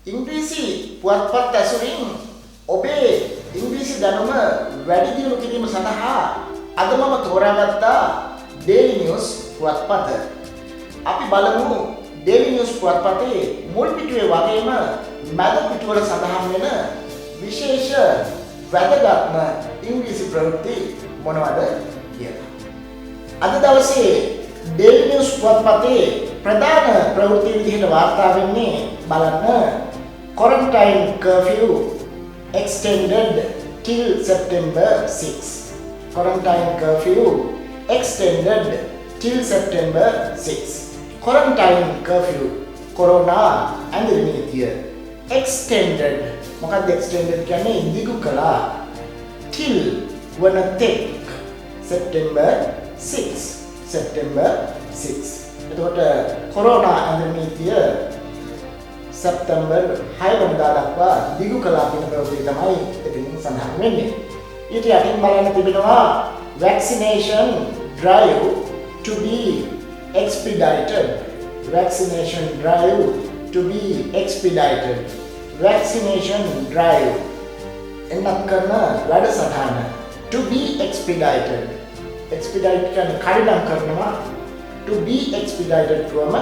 ඉංග්‍රීසි පුවත්පත් ඇසුරින් ඔබේ ඉංග්‍රීසි දැනුම වැඩි දියුණු කිරීම සඳහා අද මම තෝරාගත්තා Daily News පුවත්පත. අපි බලමු Daily News පුවත්පතේ මුල් පිටුවේ වගේම මැද පිටුවල සඳහන් වෙන විශේෂ වැදගත්ම ඉංග්‍රීසි ප්‍රවෘත්ති මොනවද කියලා. අද දවසේ Daily News පුවත්පතේ ප්‍රධාන ප්‍රවෘත්ති විදිහට වාර්තා වෙන්නේ බලන්න quarantine curfew extended till September 6. Quarantine curfew extended till September 6. Quarantine curfew corona ඇඳිරිනිතිය extended මොකක්ද extended කියන්නේ දිගු කළා till වන තෙක් September 6. September 6. එතකොට කොරෝනා ඇඳිරිනිතිය සැප්තැම්බර් 6 වෙනිදා දක්වා දිගු කළා කියන ප්‍රවෘත්තිය තමයි එතනින් සඳහන් වෙන්නේ. ඊට යටින් බලන්න තිබෙනවා vaccination drive to be expedited. Vaccination drive to be expedited. Vaccination drive එන්නත් කරන වැඩසටහන to be expedited. expedite කියන්නේ කඩිනම් කරනවා. to be expedited කියවම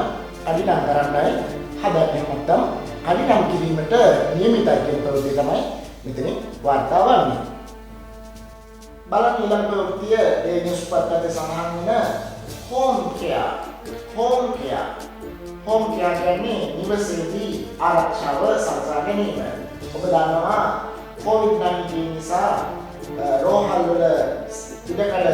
කඩිනම් කරන්නයි හදන්නේ නැත්නම් කඩිනම් කිරීමට නියමිතයි කියන ප්‍රවෘත්තිය තමයි මෙතනින් වාර්තා වන්නේ. බලන්න ඊළඟ ප්‍රවෘත්තිය ඒ නිවුස් පත්‍රයේ සඳහන් වෙන home care. home care. home care කියන්නේ නිවසේදී ආරක්ෂාව සලසා ගැනීම. ඔබ දන්නවා COVID-19 නිසා රෝහල් වල ඉඩකඩ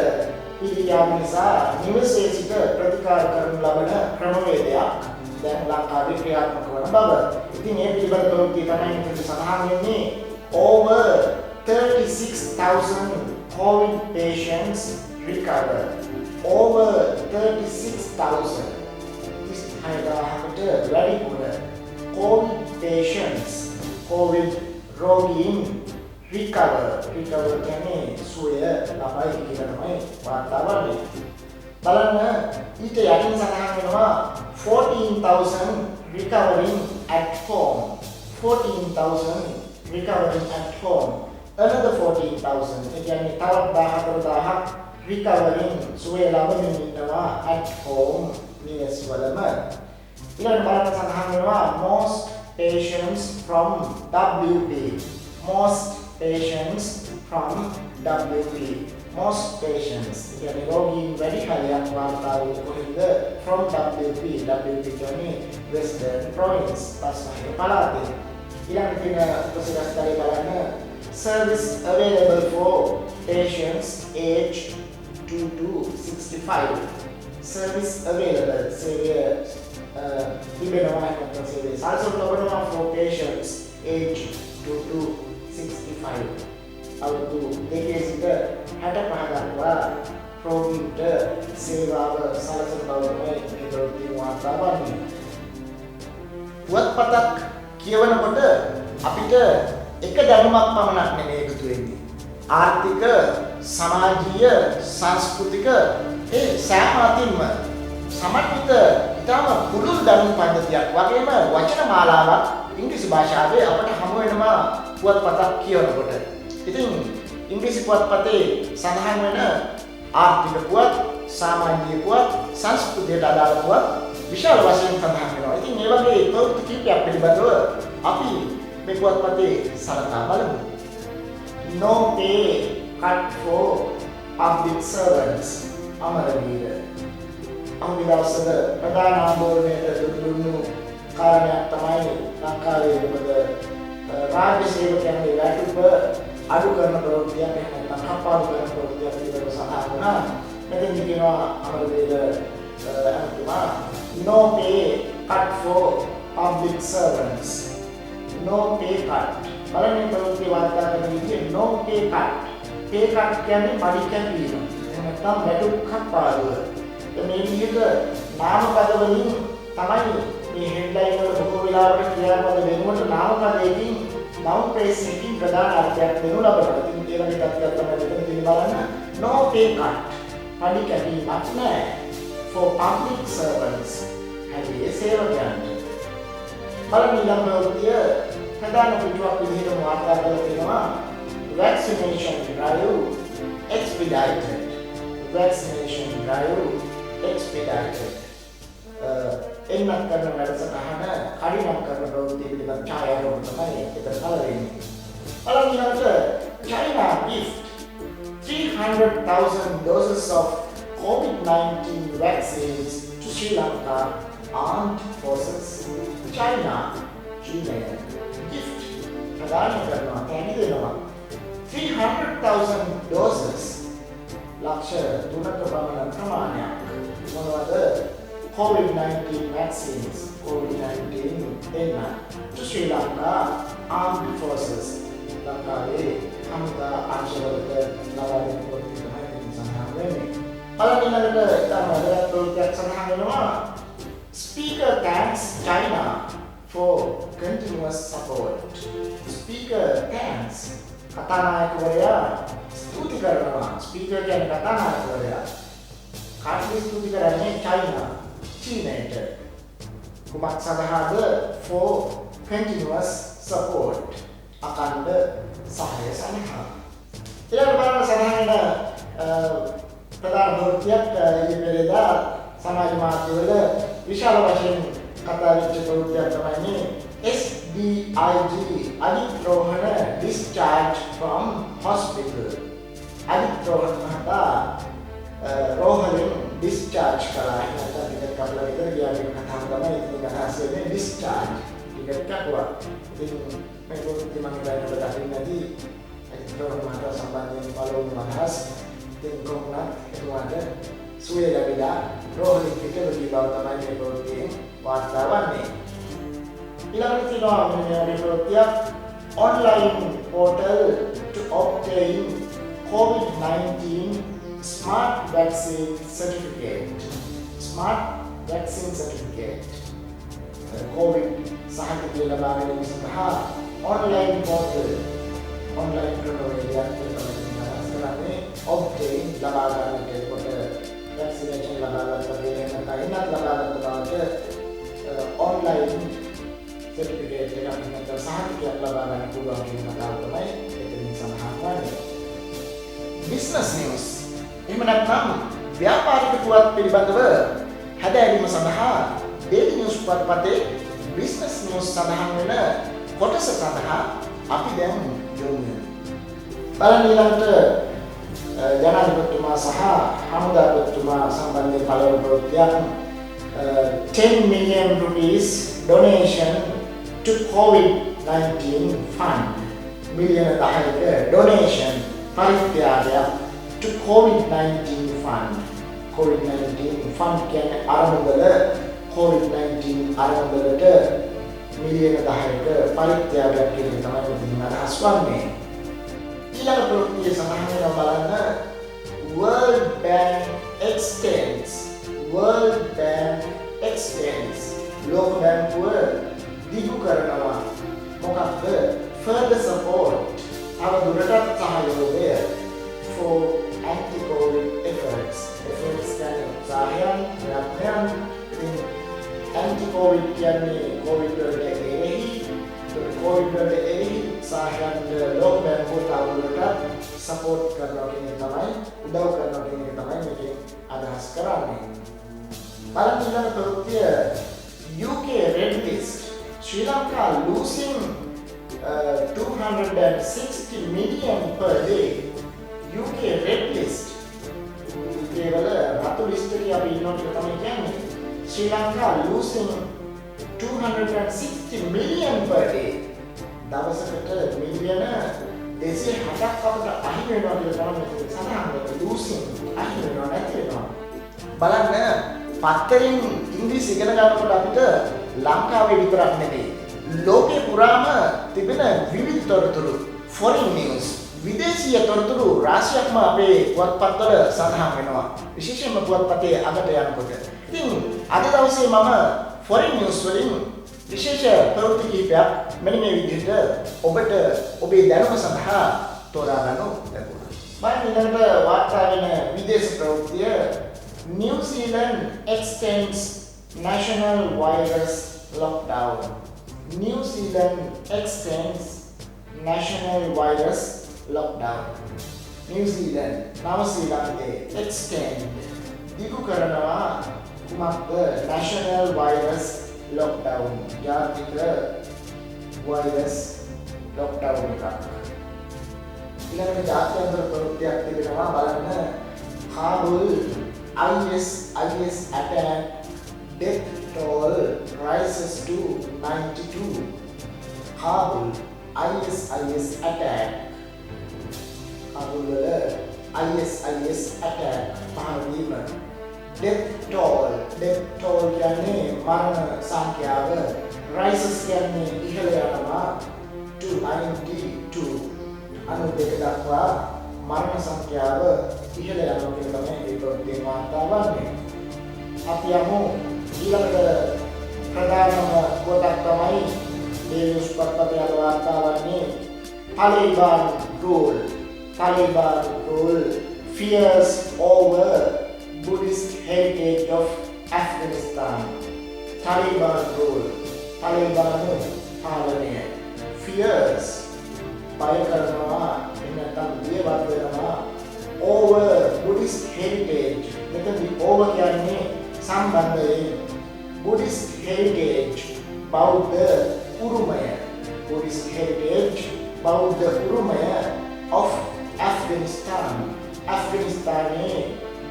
පිළිගැනීම නිසා නිවසේ සිට ප්‍රතිකාර කරනු ලබන ක්‍රමවේදයක් දැන් ලංකාවේ ක්‍රියාත්මක වන බව. ඉතින් මේ පිළිබඳ ප්‍රවෘත්තිය තමයි මෙතන සඳහන් වෙන්නේ over 36,000 COVID patients recover. over 36,000 ඉස්හායදාහකට වැඩිපුර COVID patients COVID රෝගීන් recover කියන්නේ සුවය ලබයි කියලා තමයි වාර්තා වන්නේ. බලන්න ඊට යටින් සඳහන් වෙනවා 14,000 recovering at home. 14,000 recovering at home. Another 14,000 ඒ කියන්නේ තවත් 14,000ක් recovering සුවය ලබමින් ඉන්නවා at home නිවස් වලම. ඊළඟ බලන්න සඳහන් වෙනවා most patients from WP. most patients from WP. most patients කියන්නේ රෝගීන් වැඩි කාලයක් වාර්තා වූ කොහෙද from WP. WP කියන්නේ Western Province පස්වහේ පළාතේ. ඊළඟ තියෙන ප්‍රසිද්ධස්තරේ බලන්න service available for patients aged 2 to 65. service available සේවය තිබෙනවා නැත්නම් සේවය සල්සොත් ලබනවා for patients aged 2 to 65. අවුරුදු දෙකේ සිට 65 දක්වා රෝගීන්ට සේවාව සලසන බව තමයි මේ ප්‍රවෘත්තිය වාර්තා වන්නේ. පුවත්පතක් කියවනකොට අපිට එක දැනුමක් පමණක් නෙමෙයි එකතු වෙන්නේ. ආර්ථික, සමාජීය, සංස්කෘතික ඒ සෑම අතින්ම සමන්විත ඉතාම පුළුල් දැනුම් පද්ධතියක් වගේම වචන මාලාවක් ඉංග්‍රීසි භාෂාවේ අපට හමු වෙනවා පුවත්පතක් කියවනකොට. ඉතින් ඉංග්‍රීසි පුවත්පතේ සඳහන් වෙන ආර්ථික පුවත්, සමාජීය පුවත්, සංස්කෘතියට අදාළ පුවත් විශාල වශයෙන් සඳහන් වෙනවා. ඉතින් මේ වගේ ප්‍රවෘත්ති කිහිපයක් පිළිබඳව අපි මේ පුවත්පතේ සලකා බලමු. No pay cut for public servants. Amaraweera. අහුගිය දවස්වල ප්‍රධාන ආందోලනයට දුන්නු කාරණයක් තමයි ලංකාවේ මොකද රාජ්‍ය සේවකයන්ගේ වැටුප අඩු කරන ප්‍රවෘත්තියක් නැත්නම් කපාඩු කරන ප්‍රවෘත්තියක් පිළිබඳව සඳහන් වුණා. මෙතෙන් කියනවා Amaraweera අන්තිමා no pay cut for public servants. no pay cut. බලන්න ප්‍රවෘත්ති වාර්තා කරන විදිහේ no pay cut. pay cut කියන්නේ පඩි කැපීම. එහෙම නැත්නම් වැටුප් කපාඩුව. මේ විදිහට නාමපද වලින් තමයි මේ හෙඩ්ලයින් වල බොහෝ වෙලාවට ක්‍රියාපද වෙනුවට නාමපදයකින් noun phrase එකකින් ප්‍රධාන අර්ථයක් දෙනු ලබනවා. ඉතින් ඒ වගේ තත්ත්වයක් තමයි මෙතන තියෙන බලන්න. no pay cut. පඩි කැපීමක් නැහැ. for public servants. හැබැයි සේවකයන්ට බලන්න ඊළඟ ප්‍රවෘත්තිය ප්‍රධාන පිටුවක් විදිහට වාර්තා කරලා තියෙනවා vaccination drive expedited. Vaccination drive expedited. එන්නත් කරන වැඩසටහන කඩිනම් කරන ප්‍රවෘත්ති පිළිබඳ ඡායාරූප තමයි එතන පළවෙනි. බලන්න ඊළඟට China gift 300,000 doses of COVID-19 vaccines to Sri Lanka armed forces. China gift ප්‍රදාන කරනවා කැමති දෙනවා 300,000 doses ලක්ෂ 3ක පමණ ප්‍රමාණයක් මොනවද COVID-19 vaccines COVID-19 එන්න to Sri Lanka armed forces ලංකාවේ හමුදා අංශවලට ලබා දෙන කොට තමයි සඳහන් වෙන්නේ. පළවෙනිවට ඉතාම වැදගත් ප්‍රවෘත්තියක් සඳහන් වෙනවා Speaker thanks China for continuous support. Speaker thanks කතානායකවරයා ස්තුති කරනවා. ස්පීකර් කියන්නේ කතානායකවරයා. කාටද ස්තුති කරන්නේ? China. චීනයට. කුමක් සඳහාද? For continuous support. අකණ්ඩ සහාය සඳහා. ඊළඟ බලන්න සඳහන් වෙන ප්‍රධාන ප්‍රවෘත්තියක් ඊපෙරේදා සමාජ මාධ්‍යවල විශාල වශයෙන් කතා වෙච්ච ප්‍රවෘත්තියක් තමයි SDIG Ajith Rohana discharged from hospital. Ajith Rohana මහතා රෝහණෙන් discharge කරා. නැත්නම් ටිකට් කපලා විතර ගියාගේ කතාව තමයි ඉතින් අහස් වෙන්නේ discharge. ටිකට් කපුවා. ඉතින් මේ ප්‍රවෘත්ති මම දැනට දකින්න නැති අජිත් රෝහණ මහතා සම්බන්ධයෙන් බලවුණු අදහස් ඉතින් කොහොමද එතුමාට සුවය ලැබිලා රෝහණ පිටවෙලි බව තමයි මේ ප්‍රවෘත්තියෙන් වාර්තා වන්නේ. ඊළඟට තියෙනවා මේ ප්‍රවෘත්තිය online portal to obtain COVID-19 smart vaccine certificate. Smart vaccine certificate. COVID සහතිකය ලබා ගැනීම සඳහා online portal online ක්‍රමවේදයක් කරන්නේ obtain ලබා ගන්නට කොට vaccination ලබා ගන්නට නැත්නම් ලබා ගන්නට online certificate එකක් නැත්නම් සහතිකයක් ලබා ගන්න පුළුවන් කියන කතාව තමයි එතනින් සඳහන් වන්නේ. business news. එහෙම නැත්නම් ව්‍යාපාරික පුවත් පිළිබඳව හැදෑරීම සඳහා daily news පත්පතේ business news සඳහන් වෙන කොටස සඳහා අපි දැන් යොමු වෙනවා. බලන්න ඊළඟට ජනාධිපතිතුමා සහ හමුදාපතිතුමා සම්බන්ධයෙන් පළවෙනි ප්‍රවෘත්තියක් 10 million rupees donation to COVID-19 fund. මිලියන 10ක donation පරිත්‍යාගයක් to COVID-19 fund. COVID-19 fund කියන්නේ අරමුදල COVID-19 අරමුදලට මිලියන 10ක පරිත්‍යාගයක් කියන එක තමයි මෙතන අදහස් වන්නේ. ඊළඟ ප්‍රවෘත්තිය සඳහන් වෙනවා බලන්න World Bank extends ලෝක බැංකුව දිගු කරනවා මොකක්ද further support තව දුරටත් සහයෝගය for anti-COVID efforts කියන්නේ උත්සාහයන් ප්‍රයත්නයන් anti-COVID කියන්නේ COVID වලට එරෙහි COVID වලට එරෙහි උත්සාහයන් ලෝක බැංකුව තව දුරටත් support කරනවා කියන එක තමයි උදව් කරනවා කියන එක තමයි මේකෙන් අදහස් කරන්නේ. බලන්න ඊළඟ ප්‍රවෘත්තිය UK red list Sri Lanka losing 260 million per day. UK red list ඒවල රතු ලිස්ට් එකේ අපි ඉන්නෝ ටික තමයි කියන්නේ Sri Lanka losing 260 million per day. දවසකට මිලියන 260ක් අපිට අහිමි වෙනවා කියලා තමයි සඳහන් වෙන්නේ. losing අහිමි වෙනවා නැති වෙනවා. බලන්න පත්තරෙන් ඉංග්‍රීසි ඉගෙන ගන්නකොට අපිට ලංකාවේ විතරක් නෙමෙයි ලෝකේ පුරාම තිබෙන විවිධ තොරතුරු foreign news විදේශීය තොරතුරු රාශියක්ම අපේ පුවත්පත්වල සඳහන් වෙනවා. විශේෂයෙන්ම පුවත්පතේ අගට යනකොට. ඉතින් අද දවසේ මම foreign news වලින් විශේෂ ප්‍රවෘත්ති කිහිපයක් මෙන්න මේ විදිහට ඔබට ඔබේ දැනුම සඳහා තෝරා ගන්න ලැබුණා. මම ඊළඟට වාර්තා වෙන විදේශ ප්‍රවෘත්තිය New Zealand extends national virus lockdown. New Zealand extends national virus lockdown. New Zealand නව ශ්‍රීලංකාවේ extend දිගු කරනවා කුමක්ද national virus lockdown ජාතික virus lockdown එකක්. ඊළඟට ජාත්‍යන්තර ප්‍රවෘත්තියක් තිබෙනවා බලන්න. Kabul IS attack death toll rises to 92. Kabul IS attack. Kabul IS attack පහළ වීම. death toll කියන්නේ මරණ සංඛ්‍යාව. rises කියන්නේ ඉහළ යනවා to 92. අනුදෙක දක්වා මරණ සංඛ්‍යාව ඉහළ යනවා කියන තමයි ඒ ප්‍රවෘත්තියේ වාර්තා වන්නේ. අපි යමු ඊළඟට ප්‍රධානම කොටක් තමයි මේ නිවුස් පත්‍රයේ වාර්තා වන්නේ Taliban rule fears over Buddhist heritage of Afghanistan. Taliban rule පාලනය fears බය කරනවා එන්නතම් දේවත් වෙනවා over Buddhist heritage. මෙතනදී over කියන්නේ සම්බන්ධයෙන් Buddhist heritage බෞද්ධ උරුමය. Buddhist heritage බෞද්ධ උරුමය of Afghanistan. අෆ්ගනිස්තානයේ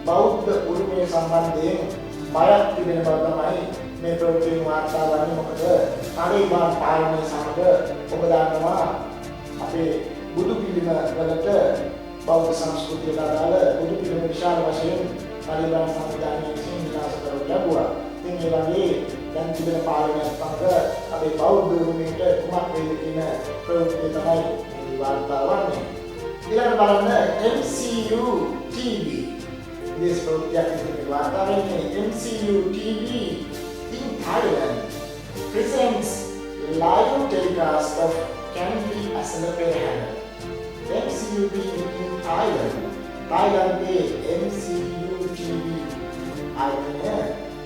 බෞද්ධ උරුමය සම්බන්ධයෙන් බයක් තිබෙන බව තමයි මේ ප්‍රවෘත්තියේ වාර්තා වන්නේ. මොකද තාලිබාන් පාලනය සමග ඔබ දන්නවා අපේ බුදු පිළිම වලට බෞද්ධ සංස්කෘතියට අදාළ බුදු පිළිම විශාල වශයෙන් තාලිබාන් සංවිධානය විසින් විනාශ කරනු ලැබුවා. ඉතින් ඒ වගේ දැන් තිබෙන පාලනයක් සමග අපේ බෞද්ධ උරුමයට කුමක් වේද කියන ප්‍රවෘත්තිය තමයි මේ වාර්තා වන්නේ. ඊළඟට බලන්න MCU TV. This ප්‍රවෘත්තියක් විදිහට වාර්තා වෙන්නේ MCU TV in Thailand presents live telecast of Candy Asala Perahara. MCU TV in Thailand. Thailandේ MCU TV ආයතනය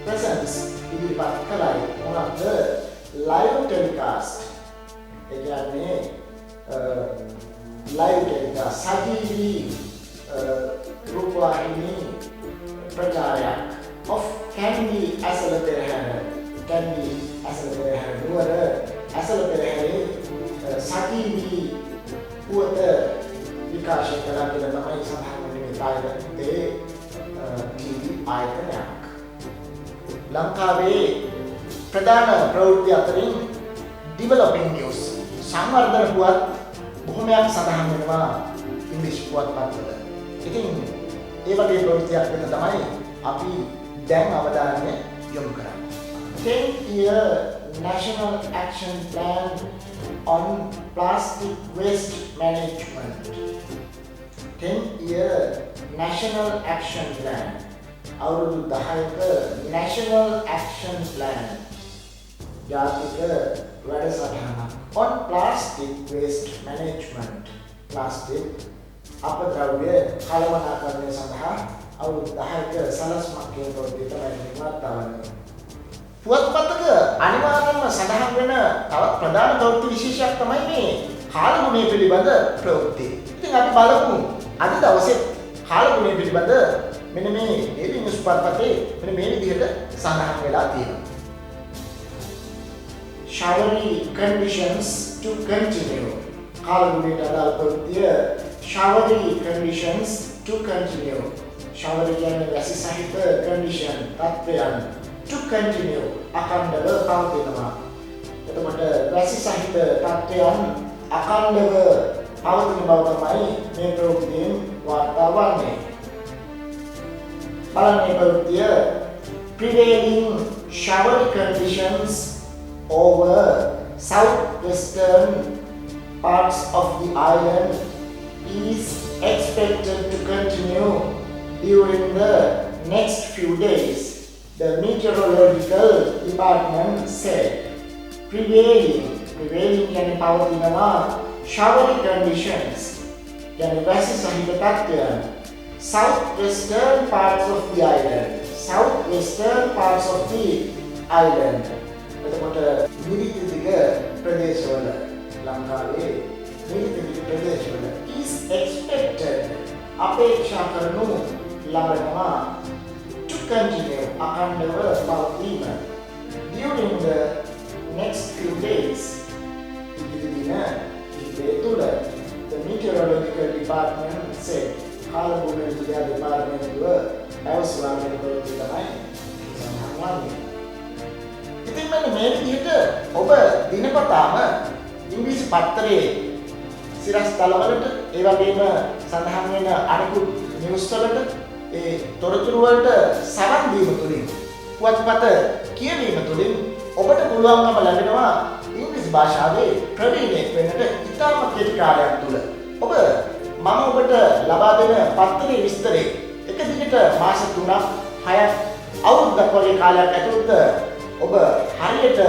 presents ඉදිරිපත් කළයි. මොනවාද? live telecast. ඒ කියන්නේ live telecast සජීවී රූපවාහිනී ප්‍රචාරයක් of Candy Asala Perahara. Candy Asala Perahara නුවර Asala Perahare සජීවී පුවත විකාශය කළා කියලා තමයි සඳහන් වෙන්නේ තායිලන්තයේ TV ආයතනයක්. ලංකාවේ ප්‍රධාන ප්‍රවෘත්ති අතරින් developing news සංවර්ධන පුවත් බොහොමයක් සඳහන් වෙනවා ඉංග්‍රීසි පුවත්පත්වල. ඉතින් ඒ වගේ ප්‍රවෘත්තියක් වෙන තමයි අපි දැන් අවධානය යොමු කරන්නේ. 10-year National Action Plan on Plastic Waste Management. 10-year National Action Plan. අවුරුදු 10ක National Action Plan. ජාතික වැඩසටහනක් on plastic waste management. plastic අපද්‍රව්‍ය කළමනාකරණය සඳහා අවුරුදු 10ක සලස්මක් කියන ප්‍රවෘත්තිය තමයි වාර්තා වන්නේ. පුවත්පතක අනිවාර්යයෙන්ම සඳහන් වෙන තවත් ප්‍රධාන ප්‍රවෘත්ති විශේෂයක් තමයි මේ කාලගුණය පිළිබඳ ප්‍රවෘත්ති. ඉතින් අපි බලමු අද දවසේ කාලගුණය පිළිබඳ මෙන්න මේ ඩේලි නිවුස් පත්‍රයේ මෙන්න මේ විදිහට සඳහන් වෙලා තියෙනවා. Showery conditions to continue. කාලගුණයට අදාළ ප්‍රවෘත්තිය showery conditions to continue. showery කියන්නේ වැසි සහිත condition තත්ත්වයන් to continue අඛණ්ඩව පවතිනවා. එතකොට වැසි සහිත තත්ත්වයන් අඛණ්ඩව පවතින බව තමයි මේ ප්‍රවෘත්තියෙන් වාර්තා වන්නේ. බලන්න මේ ප්‍රවෘත්තිය prevailing showery conditions over southwestern parts of the island is expected to continue during the next few days, the meteorological department said. Prevailing yani pawatinama showery conditions yani වැසි සහිත තත්ත්වයන් southwestern parts of the island. එතකොට මිරික දිග නීතික ප්‍රදේශවල ලංකාවේ නීතික ප්‍රදේශවල is expected අපේක්ෂා කරනු ලබනවා to continue අඛණ්ඩව පවතීම during the next few days ඉදිරි දින කිහිපය තුළ the meteorological department said කාලභූමි විද්‍යා දෙපාර්තමේන්තුව අවසන් කරලා තමයි සඳහන් ඉතින් මෙන්න මේ විදිහට ඔබ දිනපතාම ඉංග්‍රීසි පත්තරයේ සිරස්තලවලට ඒ වගේම සඳහන් වෙන අනිකුත් නිවුස් වලට ඒ තොරතුරු වලට සවන් දීම තුළින් පුවත්පත කියවීම තුළින් ඔබට පුළුවන්කම ලැබෙනවා ඉංග්‍රීසි භාෂාවේ ප්‍රවීණයෙක් වෙන්නට ඉතාම කෙටි කාලයක් තුළ ඔබ මම ඔබට ලබා දෙන පත්තරයේ විස්තරේ එක දිගට මාස 3ක් 6ක් අවුරුද්දක් වගේ කාලයක් ඇතුළත ඔබ හරියට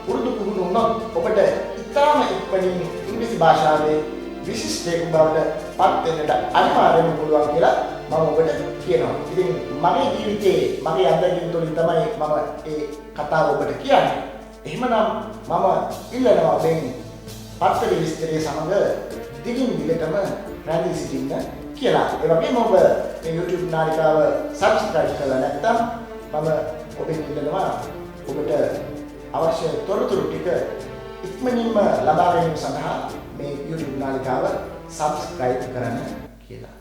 පුරුදු වුණොත් ඔබට ඉතාම ඉක්මනින් ඉංග්‍රීසි භාෂාවේ විශිෂ්ටයෙකු බවට පත් වෙන්නට අනිවාර්යයෙන්ම පුළුවන් කියලා මම ඔබට කියනවා. ඉතින් මගේ ජීවිතයේ මගේ අත්දැකීම් තුළින් තමයි මම මේ කතාව ඔබට කියන්නේ. එහෙමනම් මම ඉල්ලනවා ඔබෙන් පත්තරේ විස්තරය සමග දිගින් දිගටම රැඳී සිටින්න කියලා. ඒ වගේම ඔබ මේ YouTube නාලිකාව subscribe කරලා නැත්නම් මම ඔබෙන් ඉල්ලනවා ඔබට අවශ්‍ය තොරතුරු ටික ඉක්මනින්ම ලබා ගැනීම සඳහා මේ YouTube නාලිකාව subscribe කරන්න කියලා.